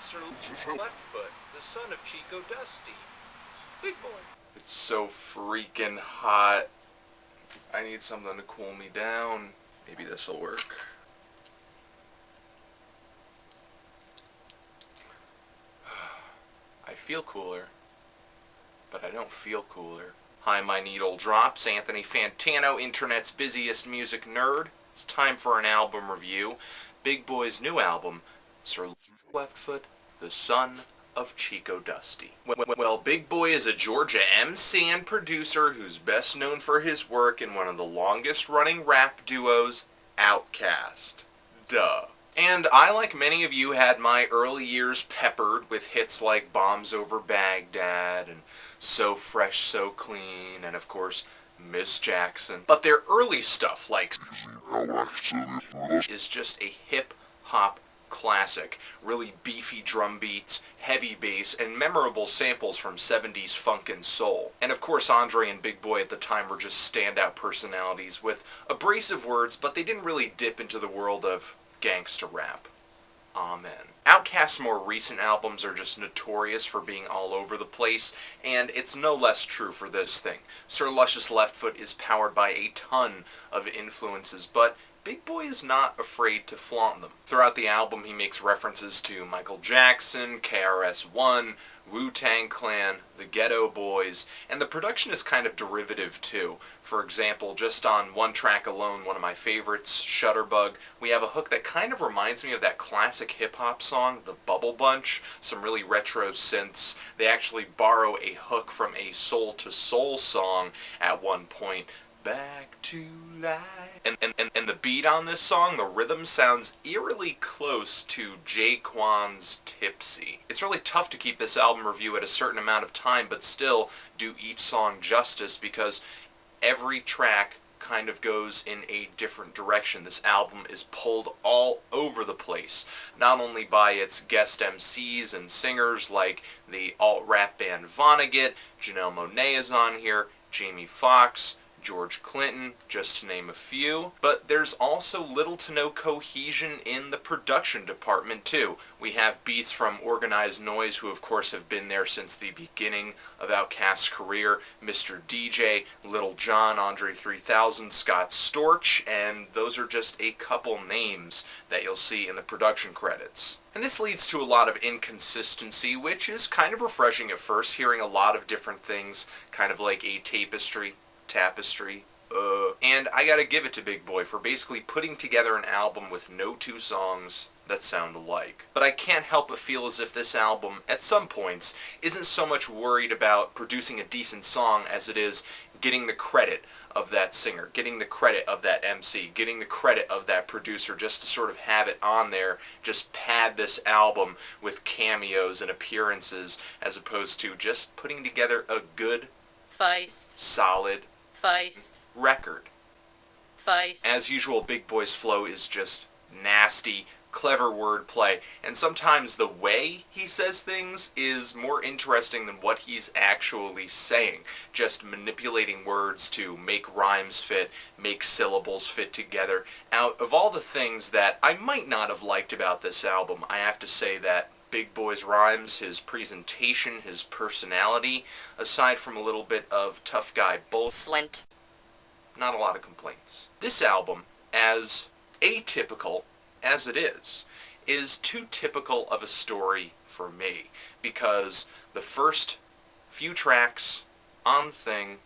Sir Leftfoot, the son of Chico Dusty. Big boy. It's so freaking hot. I need something to cool me down. Maybe this'll work. I feel cooler, but I don't feel cooler. Hi, my needle drops. Anthony Fantano, internet's busiest music nerd. It's time for an album review. Big Boy's new album, Sir Leftfoot, the son of Chico Dusty. Well, Big Boy is a Georgia MC and producer who's best known for his work in one of the longest-running rap duos, Outkast. Duh. And I, like many of you, had my early years peppered with hits like Bombs Over Baghdad and So Fresh, So Clean, and of course, Miss Jackson. But their early stuff, like is just a hip-hop classic. Really beefy drum beats, heavy bass, and memorable samples from 70s funk and soul. And of course, Andre and Big Boy at the time were just standout personalities with abrasive words, but they didn't really dip into the world of gangsta rap. Amen. Outkast's more recent albums are just notorious for being all over the place, and it's no less true for this thing. Sir Lucious Leftfoot is powered by a ton of influences, but Big Boy is not afraid to flaunt them. Throughout the album, he makes references to Michael Jackson, KRS-One, Wu-Tang Clan, the Ghetto Boys, and the production is kind of derivative too. For example, just on one track alone, one of my favorites, Shutterbug, we have a hook that kind of reminds me of that classic hip-hop song, The Bubble Bunch, some really retro synths. They actually borrow a hook from a Soul to Soul song at one point. Back to life. And the beat on this song, the rhythm sounds eerily close to Jaquan's Tipsy. It's really tough to keep this album review at a certain amount of time, but still do each song justice because every track kind of goes in a different direction. This album is pulled all over the place, not only by its guest MCs and singers like the alt-rap band Vonnegut, Janelle Monáe is on here, Jamie Foxx, George Clinton, just to name a few. But there's also little to no cohesion in the production department too. We have beats from Organized Noise, who of course have been there since the beginning of Outkast's career, Mr. DJ, Little John, Andre 3000, Scott Storch, and those are just a couple names that you'll see in the production credits. And this leads to a lot of inconsistency, which is kind of refreshing at first, hearing a lot of different things, kind of like a tapestry. And I gotta give it to Big Boy for basically putting together an album with no two songs that sound alike. But I can't help but feel as if this album, at some points, isn't so much worried about producing a decent song as it is getting the credit of that singer, getting the credit of that MC, getting the credit of that producer, just to sort of have it on there, just pad this album with cameos and appearances, as opposed to just putting together a good, solid record. As usual, Big Boy's flow is just nasty, clever wordplay, and sometimes the way he says things is more interesting than what he's actually saying. Just manipulating words to make rhymes fit, make syllables fit together. Out of all the things that I might not have liked about this album, I have to say that Big Boy's rhymes, his presentation, his personality, aside from a little bit of tough guy bullshit, not a lot of complaints. This album, as atypical as it is too typical of a story for me, because the first few tracks on Thing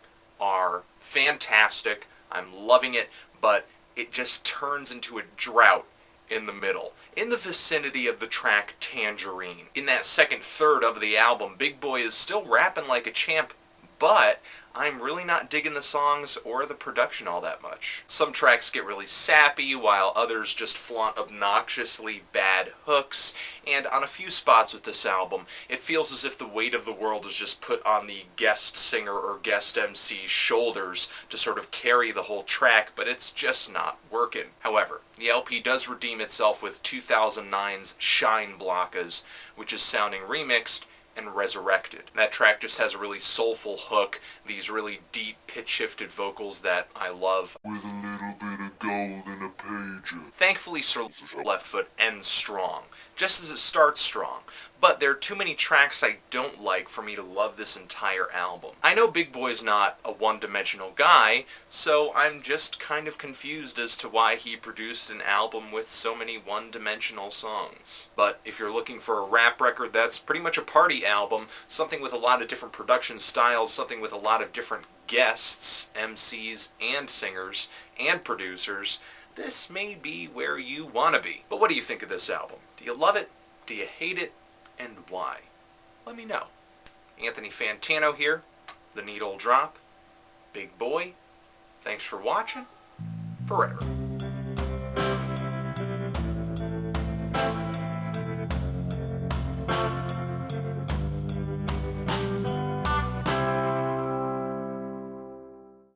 are fantastic, I'm loving it, but it just turns into a drought in the middle, in the vicinity of the track Tangerine. In that second third of the album, Big Boy is still rapping like a champ, but I'm really not digging the songs or the production all that much. Some tracks get really sappy, while others just flaunt obnoxiously bad hooks, and on a few spots with this album, it feels as if the weight of the world is just put on the guest singer or guest MC's shoulders to sort of carry the whole track, but it's just not working. However, the LP does redeem itself with 2009's Shine BLOCKAS, which is sounding remixed and resurrected. That track just has a really soulful hook, these really deep pitch-shifted vocals that I love. With a little bit of gold in a pager. Thankfully, Sir Leftfoot ends strong, just as it starts strong, but there are too many tracks I don't like for me to love this entire album. I know Big Boy's not a one-dimensional guy, so I'm just kind of confused as to why he produced an album with so many one-dimensional songs. But if you're looking for a rap record that's pretty much a party album, something with a lot of different production styles, something with a lot of different guests, MCs, and singers, and producers, this may be where you want to be. But what do you think of this album? Do you love it? Do you hate it? And why? Let me know. Anthony Fantano here, The Needle Drop. Big Boy, thanks for watching. Forever.